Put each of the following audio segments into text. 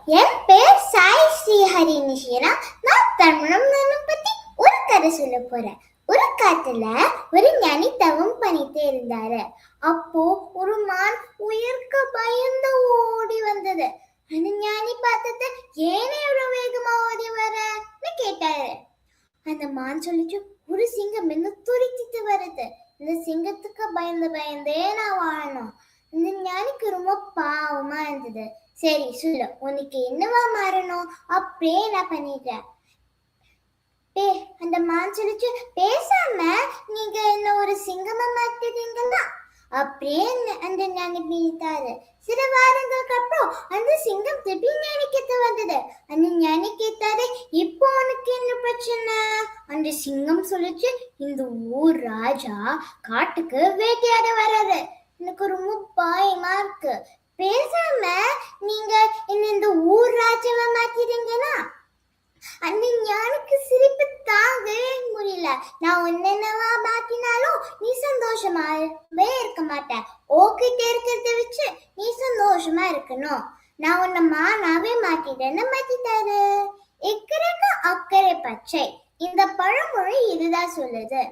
என் பேர் சாய் ஸ்ரீஹரி நிஷிரா. நான் தமிழம் பத்தி ஒரு கதை சொல்ல போறேன். ஒரு காட்டுல ஒரு ஞானி தவம் பண்ணிட்டே இருந்தாரு. அப்போ ஒரு மான் உயிருக்கு பயந்து ஓடி வந்தது. அந்த ஞானி பார்த்தது, ஏனே இவ்வளவு வேகமா ஓடி வரன்னு கேட்டாரு. அந்த மான் சொல்லிச்சு, ஒரு சிங்கம் என்ன துரித்திட்டு வருது. இந்த சிங்கத்துக்கு பயந்தே நான் வாழணும். இந்த ஞானிக்கு ரொம்ப பாவமா இருந்தது. சரி சொல்லு, உனக்கு என்னவா மாறணும்? அப்படியே நான் பண்ணிட்டேன். அந்த மான் சொல்லிச்சு, பேசாம நீங்க என்ன ஒரு சிங்கமா மாத்திட்டீங்களா? அப்படியே அந்த ஞானி பிடித்தாரு. சில வாரங்களுக்கு அப்புறம் அந்த சிங்கம் திருப்பி ஞானி கிட்ட வந்தது. அந்த ஞானி கேட்டாரு, இப்போ உனக்கு என்ன பிரச்சனை? அந்த சிங்கம் சொல்லிச்சு, இந்த ஊர் ராஜா காட்டுக்கு வேட்டையாட வராரு. எனக்கு ரொம்ப பயமா இருக்கு. பேசாம நீங்க இந்த ஊர் ராஜாவை மாத்திட்டீங்கன்னா. அந்த ஞானுக்கு சிரிப்பு தாங்கவே முடியல. நான் என்னென்னவா மாத்தினாலும் நீ சந்தோஷமாவே இருக்க மாட்டேன். ஓகிட்ட இருக்கிறத வச்சு நீ சந்தோஷமா இருக்கணும். நான் உன்னை மானாவே மாத்திட்டேன்னு மாத்திட்டாரு. எக்கரைக்கு அக்கறை பச்சை, இந்த பழமொழி இதுதான் சொல்லுது.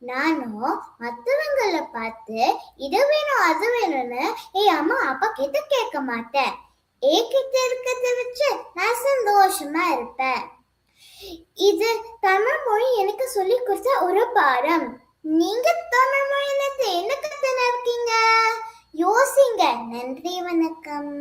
நானும் மற்றவங்களை பார்த்து இது வேணும் அது வேணும்னு என் அம்மா அப்பா கிட்ட கேட்க மாட்டேன். கிட்ட இருக்கிறத வச்சு நான் சந்தோஷமா இருப்பேன். இது தமிழ் மொழி எனக்கு சொல்லி கொடுத்த ஒரு பாடம். நீங்க தமிழ் மொழியில என்ன கத்துன இருக்கீங்க? யோசிங்க. நன்றி, வணக்கம்.